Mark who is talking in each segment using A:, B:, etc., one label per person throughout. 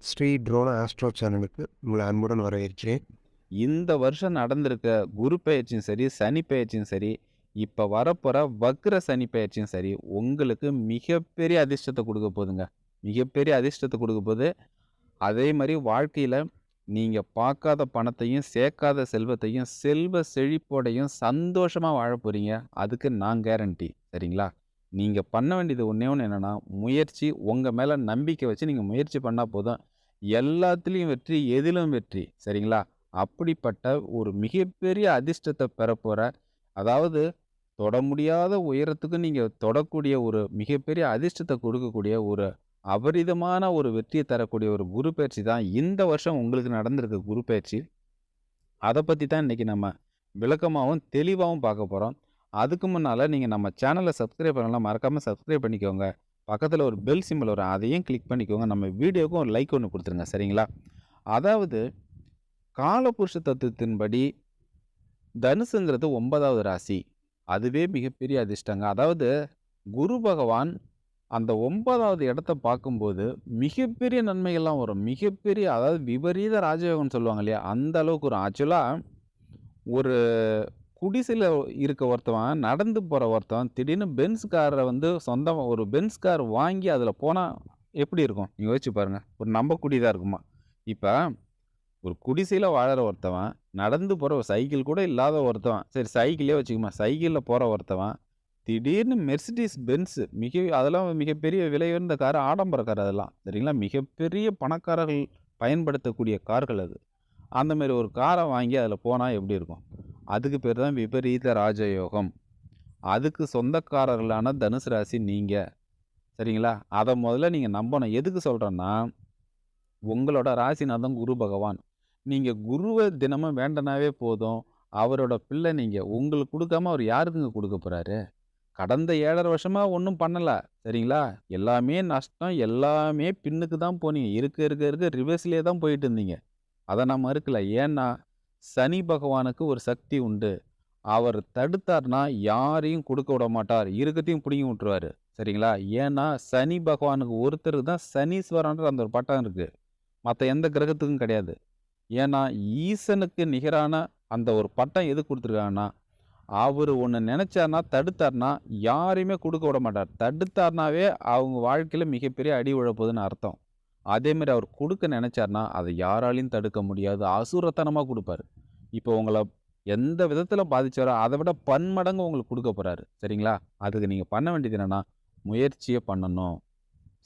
A: Sri ட்ரோனா astro சேனலுக்கு உங்களை அன்புடன் வரவேற்கிறேன்.
B: இந்த வருஷம் நடந்திருக்க குரு பெயர்ச்சியும் சரி, சனி பெயர்ச்சியும் சரி, இப்ப வரப்போற வக்ர சனி பெயர்ச்சியும் சரி, உங்களுக்கு மிகப்பெரிய அதிர்ஷ்டத்த குடுக்க போதுங்க. மிகப்பெரிய அதிர்ஷ்டத்த குடுக்க போது. அதே மாரி வாழ்க்கையில நீங்க பார்க்காத பணத்தையும், சேர்க்காத செல்வத்தையும், செல்வ செழிப்போடையும் சந்தோஷமா வாழப் போறீங்க. அதுக்கு நான் கேரண்டி. சரிங்களா? நீங்க பண்ண வேண்டியது ஒண்ணே ஒண்ணு என்னன்னா, முயற்சி உங்க மேல நம்பிக்கை வச்சு நீங்க முயற்சி பண்ணா போதும். எல்லாத்துலயும் வெற்றி, எதிலும் வெற்றி. சரிங்களா? அப்படிப்பட்ட ஒரு மிகப்பெரிய அதிர்ஷ்டத்த பெறப்போற, அதாவது தொட முடியாத உயரத்துக்கு நீங்க தொடக்கூடிய ஒரு மிகப்பெரிய அதிர்ஷ்டத்த கொடுக்கக்கூடிய ஒரு அபரிதமான ஒரு வெற்றிய தரக்கூடிய ஒரு குரு பெயர்ச்சி தான் இந்த வருஷம் உங்களுக்கு நடந்திருக்க குரு பெயர்ச்சி. அத பத்தி தான் இன்னைக்கு நம்ம விளக்கமாவும், தெளிவாவும் பார்க்க போறோம். அதுக்கு முன்னால நீங்க நம்ம சேனல சப்ஸ்கிரைப் பண்ணலனா மறக்காம சப்ஸ்கிரைப் பண்ணிக்கோங்க. பக்கத்துல ஒரு பெல் சிம்பல் வரும். அதையும் கிளிக் பண்ணிக்கோங்க. நம்ம வீடியோவுக்கும் ஒரு லைக் ஒண்ணு குடுத்துருங்க. சரிங்களா? அதாவது காலபுருஷ தத்துவத்தின்படி தனுசுங்கிறது 9வது ராசி. அதுவே மிகப்பெரிய அதிர்ஷ்டங்க. அதாவது குரு பகவான் அந்த 9வது இடத்த பார்க்கும்போது, மிகப்பெரிய நன்மைகள்லாம் வரும். மிகப்பெரிய அதாவது விபரீத ராஜயோகம்னு சொல்லுவாங்க இல்லையா? அந்த அளவுக்கு வரும். ஆக்சுவலா ஒரு குடிசையில இருக்க ஒருத்தவன், நடந்து போற ஒருத்தன், திடீர்னு பென்ஸ் கார வந்து சொந்தமா ஒரு பென்ஸ் கார் வாங்கி அதில போனா எப்படி இருக்கும்? நீங்க யோசிச்சு பாருங்க. ஒரு நம்பக்கூடியதா இருக்குமா? இப்ப ஒரு குடிசையில வாழற ஒருத்தவன், நடந்து போற ஒரு சைக்கிள் கூட இல்லாத ஒருத்தவன், சரி சைக்கிளே வச்சுக்கோமா, சைக்கிள்ல போற ஒருத்தவன், திடீர்னு மெர்சிடிஸ் பென்ஸ் அதெல்லாம் மிகப்பெரிய விலை உயர்ந்த கார், ஆடம்பர கார் அதெல்லாம். சரிங்களா? மிகப்பெரிய பணக்காரர்கள் பயன்படுத்தக்கூடிய கார்கள் அது. அந்த மாரி ஒரு கார வாங்கி அதில போனா எப்படி இருக்கும்? அதுக்கு பேர் தான் விபரீத ராஜயோகம். அதுக்கு சொந்தக்காரர்களான தனுசு ராசி நீங்க. சரிங்களா? அத முதல்ல நீங்க நம்பணும். எதுக்கு சொல்றேன்னா, உங்களோட ராசிநாதன் குரு பகவான். நீங்க குருவ தினமும் வேண்டுனாவே போதும். அவரோட பிள்ளை நீங்க. உங்களுக்கு குடுக்காம அவர் யாருக்குங்க குடுக்க போறாரு? கடந்த 7½ வருஷமா ஒண்ணும் பண்ணல. சரிங்களா? எல்லாமே நஷ்டம். எல்லாமே பின்னுக்கு தான் போனீங்க. இருக்க ரிவர்ஸ்லயே தான் போயிட்டு இருந்தீங்க. அத நான் மறுக்கல. ஏன்னா, சனி பகவானுக்கு ஒரு சக்தி உண்டு. அவர் தடுத்தார்னா யாரையும் குடுக்க விட மாட்டார். இருக்கத்தையும் புடுங்கி விட்டுருவாரு. சரிங்களா? ஏன்னா, சனி பகவானுக்கு ஒருத்தருக்கு தான் சனீஸ்வரன்ற அந்த ஒரு பட்டம் இருக்கு. மத்த எந்த கிரகத்துக்கும் கிடையாது. ஏன்னா, ஈசனுக்கு நிகரான அந்த ஒரு பட்டம் எதுக்கு குடுத்துருக்காங்கன்னா, அவரு ஒண்ணு நெனச்சார்னா, தடுத்தார்னா, யாரையுமே குடுக்க விட மாட்டார். தடுத்தார்னாவே, அவங்க வாழ்க்கையில மிகப்பெரிய அடி விழப்போதுன்னு அர்த்தம். அதேமாரி அவர் குடுக்க நெனச்சார்னா, அத யாராலயும் தடுக்க முடியாது. அசுரத்தனமா குடுப்பாரு. இப்போ உங்கள எந்த விதத்தில பாதிச்சாரோ, அத விட பன்மடங்கு உங்களுக்கு குடுக்க போறாரு. சரிங்களா? அதுக்கு நீங்க பண்ண வேண்டியது என்னன்னா, முயற்சிய பண்ணணும்.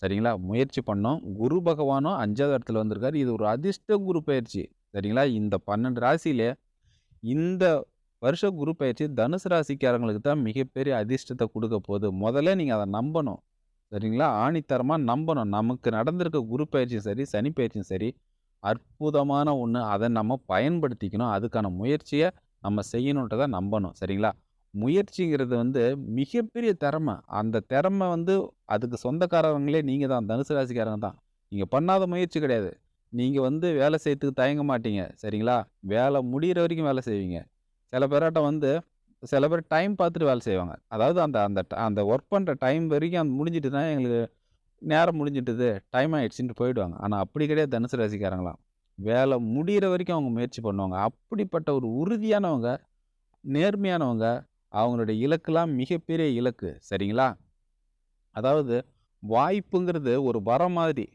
B: சரிங்களா? முயற்சி பண்ணோம். குரு பகவானும் 5வது இடத்துல வந்திருக்காரு. இது ஒரு அதிர்ஷ்ட குரு பெயர்ச்சி. சரிங்களா? இந்த 12 ராசியிலே இந்த வருஷ குரு பெயர்ச்சி தனுசு ராசிக்காரங்களுக்கு தான் மிகப்பெரிய அதிர்ஷ்டத்த குடுக்க போது. முதல்ல நீங்க அத நம்பணும். சரிங்களா? ஆணித்தரமா நம்பணும். நமக்கு நடந்திருக்க குரு பெயர்ச்சியும் சரி, சனி பெயர்ச்சியும் சரி, அற்புதமான ஒண்ணு. அத நம்ம பயன்படுத்திக்கணும். அதுக்கான முயற்சிய நம்ம செய்யணுன்றத நம்பணும். சரிங்களா? முயற்சிங்கிறது வந்து மிகப்பெரிய திறமை. அந்த திறமை வந்து அதுக்கு சொந்தக்காரவங்களே நீங்க தான். தனுசு ராசிக்காரங்க தான். நீங்க பண்ணாத முயற்சி கிடையாது. நீங்க வந்து வேலை செய்யறதுக்கு தயங்க மாட்டீங்க. சரிங்களா? வேலை முடியிற வரைக்கும் வேலை செய்வீங்க. சில பேராட்டம் வந்து சில பேர் டைம் பார்த்துட்டு வேலை செய்வாங்க. அதாவது அந்த அந்த அந்த வொர்க் பண்ற டைம் வரைக்கும் அது முடிஞ்சிட்டுனா எங்களுக்கு நேரம் முடிஞ்சிட்டுது, டைம் ஆயிடுச்சுன்ட்டு போயிடுவாங்க. ஆனா அப்படி கிடையாது தனுசு ராசிக்காரங்கலாம். வேலை முடியிற வரைக்கும் அவங்க முயற்சி பண்ணுவாங்க. அப்படிப்பட்ட ஒரு உறுதியானவங்க, நேர்மையானவங்க, அவங்களுடைய இலக்குலாம் மிகப்பெரிய இலக்கு. சரிங்களா? அதாவது வாய்ப்புங்கிறது ஒரு வரம் மாதிரி.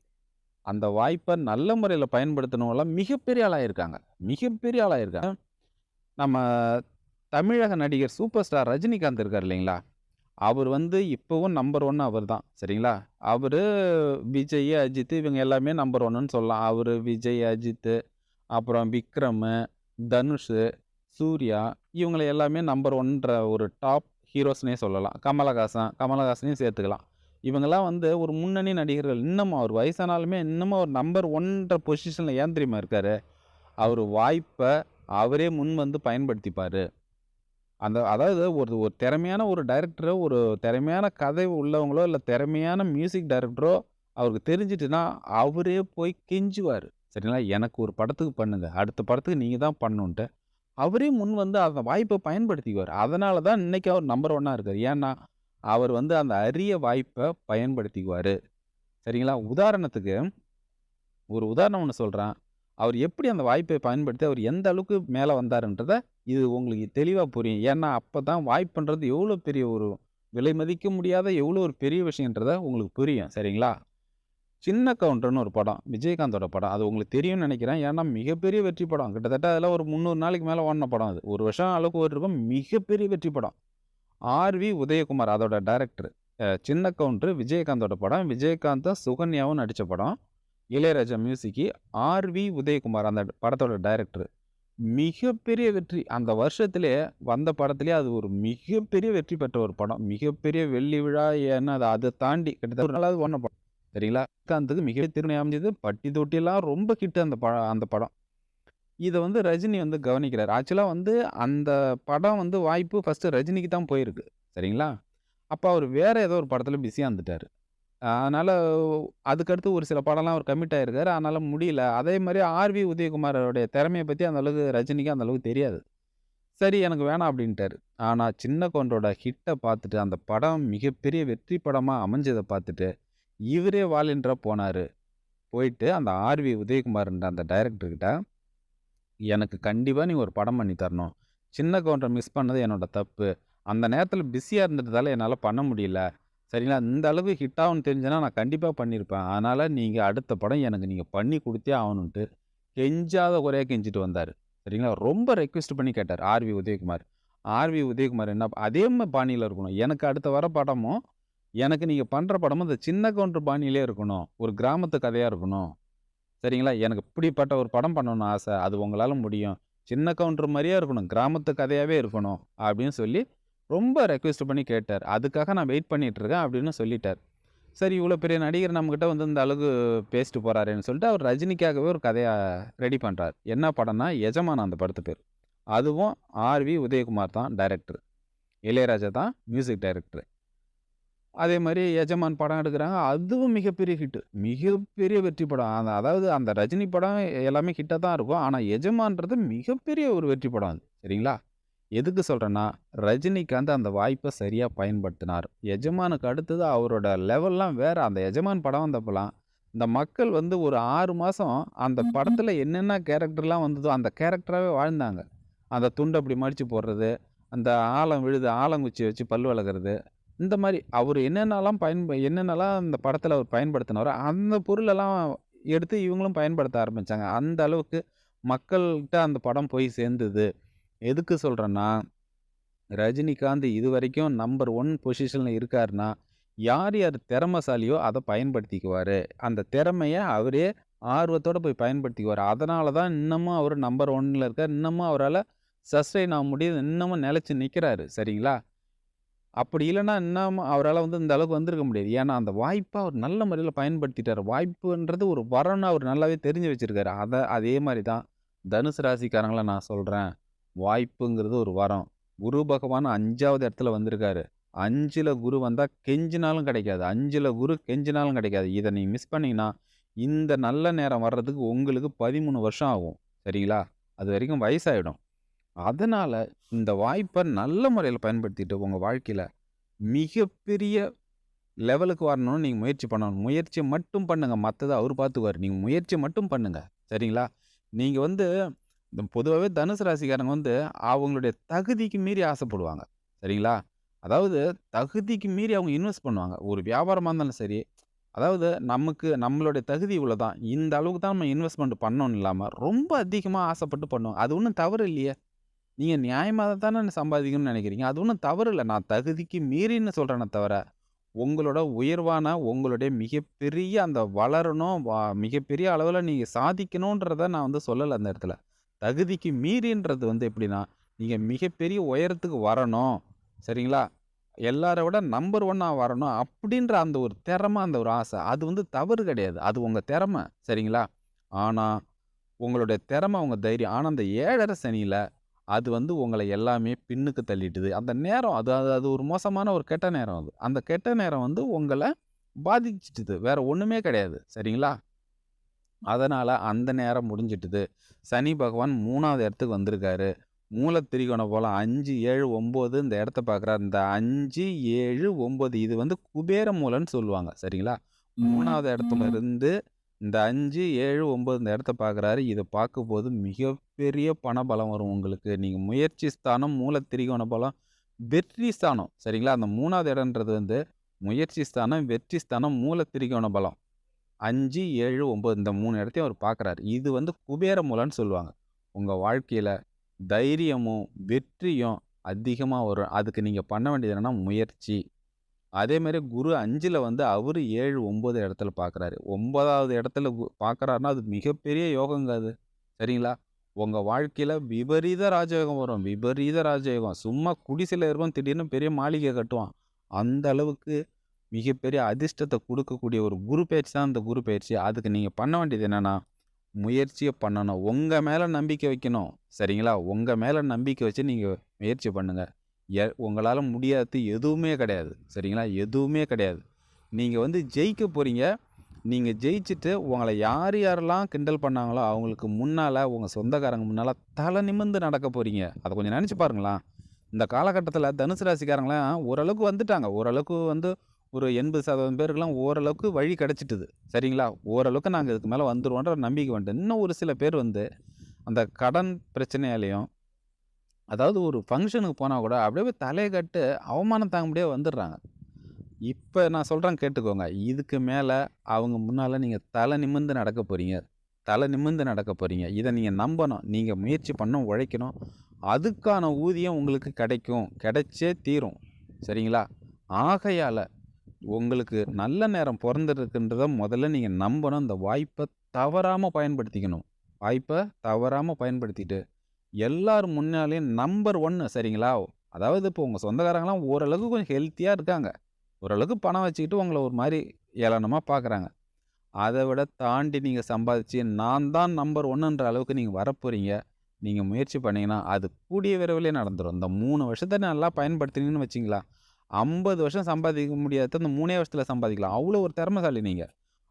B: அந்த வாய்ப்ப நல்ல முறையில பயன்படுத்தினவங்கலாம் மிகப்பெரிய ஆளாயிருக்காங்க. மிகப்பெரிய ஆளாயிருக்காங்க. நம்ம தமிழக நடிகர் சூப்பர் ஸ்டார் ரஜினிகாந்த் இருக்கார் இல்லைங்களா? அவர் வந்து இப்பவும் நம்பர் 1 அவர் தான். சரிங்களா? அவரு, விஜய், அஜித் இவங்க எல்லாமே நம்பர் 1ன்னு சொல்லலாம். அவரு, விஜய், அஜித்து, அப்புறம் விக்ரமு, தனுஷு, சூர்யா இவங்கள எல்லாமே நம்பர் 1ன்ற ஒரு டாப் ஹீரோஸ்ன்னே சொல்லலாம். கமலஹாசனையும் சேர்த்துக்கலாம். இவங்கலாம் வந்து ஒரு முன்னணி நடிகர்கள். இன்னமும் அவர் வயசானாலுமே இன்னமும் அவர் நம்பர் 1ன்ற பொசிஷன்ல ஏன் தெரியுமா இருக்காரு? அவரு வாய்ப்ப அவரே முன் வந்து பயன்படுத்திப்பாரு. அதாவது ஒரு ஒரு திறமையான ஒரு டைரக்டரோ, ஒரு திறமையான கதை உள்ளவங்களோ, இல்ல திறமையான மியூசிக் டைரக்டரோ அவருக்கு தெரிஞ்சுட்டுன்னா, அவரே போய் கெஞ்சுவாரு. சரிங்களா? எனக்கு ஒரு படத்துக்கு பண்ணுங்க. அடுத்த படத்துக்கு நீங்க தான் பண்ணணுன்ட்டு. அவரே முன் வந்து அந்த வாய்ப்ப பயன்படுத்திக்குவாரு. அதனால தான் இன்னைக்கு அவர் நம்பர் 1 இருக்காரு. ஏன்னா, அவர் வந்து அந்த அரிய வாய்ப்ப பயன்படுத்திக்குவாரு. சரிங்களா? உதாரணத்துக்கு ஒரு உதாரணம் ஒண்ணு சொல்றேன். அவர் எப்படி அந்த வாய்ப்பை பயன்படுத்தி அவர் எந்த அளவுக்கு மேல வந்தாருன்றத, இது உங்களுக்கு தெளிவா புரியும். ஏன்னா, அப்பதான் வாய்ப்புன்றது எவ்வளோ பெரிய ஒரு விலை மதிக்க முடியாத எவ்வளோ ஒரு பெரிய விஷயம்ன்றத உங்களுக்கு புரியும். சரிங்களா? சின்ன கவுண்டர்ன்னு ஒரு படம். விஜயகாந்தோட படம். அது உங்களுக்கு தெரியும்னு நெனைக்கிறேன். ஏன்னா, மிகப்பெரிய வெற்றி படம். கிட்டத்தட்ட அதில ஒரு 300 நாளைக்கு மேல ஓடுன படம் அது. 1 வருஷம் அளவுக்கு ஓடிருக்கும். மிகப்பெரிய வெற்றி படம். ஆர்.வி. உதயகுமார் அதோட டைரக்டர். சின்ன கவுண்டர் விஜயகாந்தோட படம். விஜயகாந்தும், சுகன்யாவும் நடிச்ச படம். இளையராஜா மியூசிக்கு. ஆர்.வி. உதயகுமார் அந்த படத்தோட டைரக்டர். மிகப்பெரிய வெற்றி. அந்த வருஷத்திலேயே வந்த படத்திலேயே அது ஒரு மிகப்பெரிய வெற்றி பெற்ற ஒரு படம். மிகப்பெரிய வெள்ளி விழா ஏன்னா அத தாண்டி கிட்டத்தட்ட ஒரு நாளாவது ஓடுன படம். சரிங்களா? விஜயகாந்துக்கு மிகப்பெரிய திருமணி அமைஞ்சது. பட்டி தொட்டிலாம் ரொம்ப ஹிட் அந்த படம். இத வந்து ரஜினி வந்து கவனிக்கிறாரு. ஆக்சுவலா வந்து அந்த படம் வந்து வாய்ப்பு ஃபர்ஸ்ட்டு ரஜினிக்கு தான் போயிருக்கு. சரிங்களா? அப்ப அவரு வேற ஏதோ ஒரு படத்துல பிஸியா இருந்துட்டாரு. அதனால அதுக்கடுத்து ஒரு சில படம்லாம் அவர் கமிட் ஆயிருக்காரு. அதனால முடியல. அதே மாரி ஆர்.வி. உதயகுமாரோடைய திறமைய பத்தி அந்த அளவுக்கு ரஜினிக்கு அந்த அளவுக்கு தெரியாது. சரி எனக்கு வேணாம் அப்டின்ட்டாரு. ஆனா சின்ன கவுண்டரோட ஹிட்ட பார்த்துட்டு, அந்த படம் மிகப்பெரிய வெற்றி படமா அமைஞ்சத பார்த்துட்டு, இவரே வாலண்டியரா போனாரு. போயிட்டு அந்த ஆர்.வி. உதயகுமார்ன்ற அந்த டைரக்டர் கிட்ட, "எனக்கு கண்டிப்பா நீங்க ஒரு படம் பண்ணி தரணும். சின்ன கவுண்டர மிஸ் பண்ணது என்னோட தப்பு. அந்த நேரத்தில பிஸியா இருந்ததால என்னால பண்ண முடியல. சரிங்களா? இந்த அளவுக்கு ஹிட் ஆகும்னு தெரிஞ்சதுனா நான் கண்டிப்பா பண்ணியிருப்பேன். அதனால நீங்க அடுத்த படம் எனக்கு நீங்க பண்ணி குடுத்தே ஆகணுன்ட்டு" கெஞ்சாத குறையா கெஞ்சிட்டு வந்தாரு. சரிங்களா? ரொம்ப ரெக்வெஸ்ட் பண்ணி கேட்டாரு ஆர்.வி. உதயகுமார். ஆர்.வி. உதயகுமார் என்ன அதே பாணியில இருக்கணும். எனக்கு அடுத்து வர படமும், எனக்கு நீங்க பண்ற படமும் இந்த சின்ன கவுண்டர் பாணியிலே இருக்கணும். ஒரு கிராமத்து கதையா இருக்கணும். சரிங்களா? எனக்கு இப்படிப்பட்ட ஒரு படம் பண்ணணும்னு ஆசை. அது உங்களால முடியும். சின்ன கவுண்டர் மாரியே இருக்கணும். கிராமத்து கதையாவே இருக்கணும். அப்படின்னு சொல்லி ரொம்ப ரெக்வெஸ்ட் பண்ணி கேட்டாரு. அதுக்காக நான் வெயிட் பண்ணிட்டு இருக்கேன் அப்படின்னு சொல்லிட்டாரு. சரி இவ்வளோ பெரிய நடிகர் நம்மகிட்ட வந்து இந்த அளவுக்கு பேசிட்டு போறாரேன்னு சொல்லிட்டு, அவர் ரஜினிக்காகவே ஒரு கதைய ரெடி பண்றாரு. என்ன படம்னா, எஜமான் அந்த படத்து பேரு. அதுவும் ஆர்.வி. உதயகுமார் தான் டைரக்டர். இளையராஜா தான் மியூசிக் டைரக்டர். அதே மாரி எஜமான் படம் எடுக்குறாங்க. அதுவும் மிகப்பெரிய ஹிட். மிகப்பெரிய வெற்றி படம். அதாவது அந்த ரஜினி படம் எல்லாமே ஹிட்டா தான் இருக்கும். ஆனா எஜமான்றது மிகப்பெரிய ஒரு வெற்றி படம் அது. சரிங்களா? எதுக்கு சொல்றேன்னா, ரஜினிகாந்த் அந்த வாய்ப்ப சரியா பயன்படுத்தினார். எஜமானுக்கு அடுத்தது அவரோட லெவல்லாம் வேற. அந்த எஜமான் படம் வந்தப்பலாம், இந்த மக்கள் வந்து ஒரு 6 மாசம் அந்த படத்துல என்னென்ன கேரக்டர்லாம் வந்ததோ, அந்த கேரக்டராவே வாழ்ந்தாங்க. அந்த துண்ட இப்படி மடிச்சு போடுறது, அந்த ஆலம் விழுது ஆலங்குச்சி வச்சு பல் வெளக்குறது, இந்த மாரி அவரு என்னென்னலாம் அந்த படத்துல அவர் பயன்படுத்தினாரோ, அந்த பொருளெல்லாம் எடுத்து இவங்களும் பயன்படுத்த ஆரம்பிச்சாங்க. அந்த அளவுக்கு மக்கள்ட்ட அந்த படம் போய் சேர்ந்தது. எதுக்கு சொல்றேன்னா, ரஜினிகாந்த் இதுவரைக்கும் நம்பர் 1 பொசிஷன்ல இருக்காருன்னா, யார் யார் திறமைசாலியோ அத பயன்படுத்திக்குவாரு. அந்த திறமைய அவரே ஆர்வத்தோட போய் பயன்படுத்திக்குவாரு. அதனால தான் இன்னமும் அவரு நம்பர் 1ல இருக்காரு. இன்னமும் அவரால சஸ்டெயின் ஆக முடியுது. இன்னமும் நிலைச்சு நிக்கிறாரு. சரிங்களா? அப்படி இல்லன்னா, இன்னமும் அவரால வந்து இந்த அளவுக்கு வந்திருக்க முடியாது. ஏன்னா, அந்த வாய்ப்ப அவர் நல்ல முறையில பயன்படுத்திட்டாரு. வாய்ப்புன்றது ஒரு வரம்னு அவர் நல்லாவே தெரிஞ்சு வச்சிருக்காரு. அதே மாரி தான் தனுசு ராசிக்காரங்கள நான் சொல்றேன். வாய்ப்புங்கிறது ஒரு வரம். குரு பகவான் 5வது இடத்துல வந்திருக்காரு. 5ல குரு வந்தா கெஞ்சினாலும் கிடைக்காது. 5ல குரு கெஞ்சினாலும் கிடைக்காது. இத நீங்க மிஸ் பண்ணீங்கன்னா, இந்த நல்ல நேரம் வர்றதுக்கு உங்களுக்கு 13 வருஷம் ஆகும். சரிங்களா? அதுவரைக்கும் வயசாயிடும். அதனால இந்த வாய்ப்ப நல்ல முறையில பயன்படுத்திட்டு உங்க வாழ்க்கையில மிகப்பெரிய லெவலுக்கு வரணும்னு நீங்க முயற்சி பண்ணணும். முயற்சி மட்டும் பண்ணுங்க. மத்தத அவரு பார்த்துக்குவாரு. நீங்க முயற்சி மட்டும் பண்ணுங்க. சரிங்களா? நீங்க வந்து இந்த பொதுவாவே தனுசு ராசிக்காரங்க வந்து அவங்களுடைய தகுதிக்கு மீறி ஆசைப்படுவாங்க. சரிங்களா? அதாவது தகுதிக்கு மீறி அவங்க இன்வெஸ்ட் பண்ணுவாங்க. ஒரு வியாபாரமா இருந்தாலும் சரி, அதாவது நமக்கு நம்மளுடைய தகுதி இவ்வளோதான். இந்த அளவுக்கு தான் நம்ம இன்வெஸ்ட்மென்ட் பண்ணணும்னு இல்லாம, ரொம்ப அதிகமா ஆசைப்பட்டு பண்ணுவாங்க. அது ஒண்ணும் தவறு இல்லையே! நீங்க நியாயமா தானே சம்பாதிக்கணும்னு நினைக்கிறீங்க. அது ஒண்ணும் தவறு இல்ல. நான் தகுதிக்கு மீறின்னு சொல்றேனே தவிர, உங்களோட உயர்வான உங்களுடைய மிகப்பெரிய அந்த வளரணும், மிகப்பெரிய அளவுல நீங்க சாதிக்கணுன்றத நான் வந்து சொல்லல அந்த இடத்துல. தகுதிக்கு மீறின்றது வந்து எப்படின்னா, நீங்க மிகப்பெரிய உயரத்துக்கு வரணும். சரிங்களா? எல்லார விட நம்பர் 1 வரணும். அப்படின்ற அந்த ஒரு திறம, அந்த ஒரு ஆசை. அது வந்து தவறு கிடையாது. அது உங்க திறம. சரிங்களா? ஆனா, உங்களுடைய திறம, உங்க தைரியம். ஆனா, அந்த 7:30 சனியில அது வந்து உங்கள எல்லாமே பின்னுக்கு தள்ளிடுது. அந்த நேரம் அது அது அது ஒரு மோசமான ஒரு கெட்ட நேரம் அது. அந்த கெட்ட நேரம் வந்து உங்கள பாதிச்சுட்டுது. வேற ஒண்ணுமே கிடையாது. சரிங்களா? அதனால அந்த நேரம் முடிஞ்சிட்டுது. சனி பகவான் 3வது இடத்துக்கு வந்திருக்காரு. மூலத்திரிகோணம் போல 5, 7, 9 இந்த இடத்த பார்க்குறாரு. இந்த 5, 7, 9 இது வந்து குபேர மூலன்னு சொல்லுவாங்க. சரிங்களா? 3வது இடத்துல இருந்து இந்த 5, 7, 9 இந்த இடத்த பார்க்குறாரு. இத பார்க்கும்போது மிகப்பெரிய பணபலம் வரும் உங்களுக்கு. நீங்க முயற்சி ஸ்தானம், மூல திரிகோண பலம், வெற்றி ஸ்தானம். சரிங்களா? அந்த 3வது இடம்ன்றது வந்து முயற்சி ஸ்தானம், வெற்றி ஸ்தானம், மூல திரிகோண பலம். 5, 7, 9 இந்த 3 இடத்தையும் அவர் பார்க்குறாரு. இது வந்து குபேர மூலன்னு சொல்லுவாங்க. உங்க வாழ்க்கையில தைரியமும், வெற்றியும் அதிகமா வரும். அதுக்கு நீங்க பண்ண வேண்டியது என்னன்னா முயற்சி. அதேமாரி குரு 5ல வந்து அவரு 7, 9 இடத்துல பார்க்குறாரு. 9வது இடத்துல பார்க்குறாருன்னா, அது மிகப்பெரிய யோகங்க அது. சரிங்களா? உங்க வாழ்க்கையில விபரீத ராஜயோகம் வரும். விபரீத ராஜயோகம். சும்மா குடிசையில இருப்பான், திடீர்னு பெரிய மாளிகை கட்டுவான். அந்த அளவுக்கு மிகப்பெரிய அதிர்ஷ்டத்த குடுக்கக்கூடிய ஒரு குரு பெயர்ச்சி தான் இந்த குரு பெயர்ச்சி. அதுக்கு நீங்க பண்ண வேண்டியது என்னன்னா, முயற்சிய பண்ணணும். உங்க மேல நம்பிக்கை வைக்கணும். சரிங்களா? உங்க மேல நம்பிக்கை வச்சு நீங்க முயற்சி பண்ணுங்க. உங்களால முடியாதது எதுவுமே கிடையாது. சரிங்களா? எதுவுமே கிடையாது. நீங்க வந்து ஜெயிக்க போறீங்க. நீங்க ஜெயிச்சுட்டு உங்கள யார் யாரெல்லாம் கிண்டல் பண்ணாங்களோ, அவங்களுக்கு முன்னால உங்க சொந்தக்காரங்க முன்னால தல நிமிர்ந்து நடக்க போறீங்க. அத கொஞ்சம் நெனச்சு பாருங்களேன். இந்த காலகட்டத்தில தனுசு ராசிக்காரங்கலாம் ஓரளவுக்கு வந்துட்டாங்க. ஓரளவுக்கு வந்து ஒரு 80% பேருக்குலாம் ஓரளவுக்கு வழி கிடைச்சிட்டுது. சரிங்களா? ஓரளவுக்கு நாங்க இதுக்கு மேல வந்துருவோன்ற ஒரு நம்பிக்கை வந்துட்டு. இன்னும் ஒரு சில பேர் வந்து அந்த கடன் பிரச்சனையாலயும், அதாவது ஒரு ஃபங்ஷனுக்கு போனா கூட அப்படியே போய் தலைய கட்டு அவமானம் தாங்க முடியாம வந்துடுறாங்க. இப்ப நான் சொல்றேன் கேட்டுக்கோங்க. இதுக்கு மேல அவங்க முன்னால நீங்க தல நிமிர்ந்து நடக்க போறீங்க. தல நிமிர்ந்து நடக்க போறீங்க. இத நீங்க நம்பணும். நீங்க முயற்சி பண்ணணும், உழைக்கணும். அதுக்கான ஊதியம் உங்களுக்கு கிடைக்கும். கிடைச்சே தீரும். சரிங்களா? ஆகையால உங்களுக்கு நல்ல நேரம் பொறந்திருக்குன்றத முதல்ல நீங்க நம்பணும். இந்த வாய்ப்ப தவறாம பயன்படுத்திக்கணும். வாய்ப்ப தவறாம பயன்படுத்திட்டு, எல்லார் முன்னாலயும் நம்பர் 1 சரிங்களா? அதாவது இப்போ உங்க சொந்தக்காரங்கலாம் ஓரளவுக்கு கொஞ்சம் ஹெல்த்தியா இருக்காங்க. ஓரளவுக்கு பணம் வச்சுக்கிட்டு உங்கள ஒரு மாரி ஏளனமா பார்க்குறாங்க. அத விட தாண்டி நீங்க சம்பாதிச்சு, நான் தான் நம்பர் 1ன்ற அளவுக்கு நீங்க வரப்போறீங்க. நீங்க முயற்சி பண்ணீங்கன்னா, அது கூடிய விரைவிலே நடந்துரும். இந்த 3 வருஷத்த நல்லா பயன்படுத்தினீங்கன்னு வச்சுக்கங்களேன், 50 வருஷம் சம்பாதிக்க முடியாதத இந்த 3 வருஷத்துல சம்பாதிக்கலாம். அவ்வளோ ஒரு திறமைசாலி நீங்க.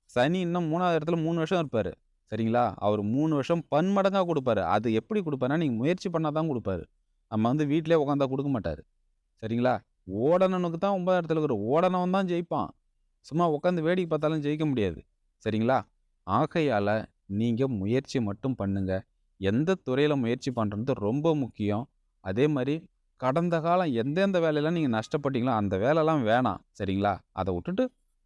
B: சனி இன்னும் 3வது இடத்துல 3 வருஷம் இருப்பாரு. சரிங்களா? அவரு 3 வருஷம் பன்மடங்கா குடுப்பாரு. அது எப்படி குடுப்பாருன்னா, நீங்க முயற்சி பண்ணா தான் குடுப்பாரு. நம்ம வந்து வீட்லயே உட்கார்ந்தா குடுக்க மாட்டாரு. சரிங்களா? ஓடனவனுக்கு தான் 9வது இடத்துல இருக்கிற ஓடனவன் தான் ஜெயிப்பான். சும்மா உட்காந்து வேடிக்கை பார்த்தாலும் ஜெயிக்க முடியாது. சரிங்களா? ஆகையால நீங்க முயற்சி மட்டும் பண்ணுங்க. எந்த துறையில முயற்சி பண்றது ரொம்ப முக்கியம். அதே மாரி கடந்த காலம் எந்தெந்த வேலையெல்லாம் நீங்க நஷ்டப்பட்டீங்களோ, அந்த வேலைலாம் வேணாம். சரிங்களா? அத உட்டுட்டு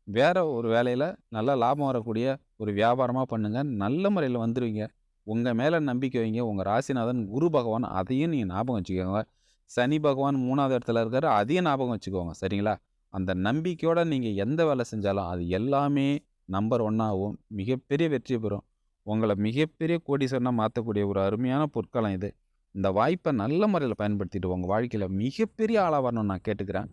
B: வேற ஒரு வேலையில நல்லா லாபம் வரக்கூடிய ஒரு வியாபாரமா பண்ணுங்க. நல்ல முறையில வந்துருவீங்க. உங்க மேல நம்பிக்கை வைங்க. உங்க ராசிநாதன் குரு பகவான் அதையும் நீங்க ஞாபகம் வச்சுக்கோங்க. சனி பகவான் 3வது இடத்துல இருக்காரு. அதையும் ஞாபகம் வச்சுக்கோங்க. சரிங்களா? அந்த நம்பிக்கையோட நீங்க எந்த வேலை செஞ்சாலும், அது எல்லாமே நம்பர் 1 ஆவும். மிகப்பெரிய வெற்றி பெறும். உங்கள மிகப்பெரிய கோடீஸ்வரனா மாத்தக்கூடிய ஒரு அருமையான பொற்காலம் இது. இந்த வாய்ப்ப நல்ல முறையில பயன்படுத்திட்டு உங்க வாழ்க்கையில மிகப்பெரிய ஆளா வரணும்னு நான் கேட்டுக்கிறேன்.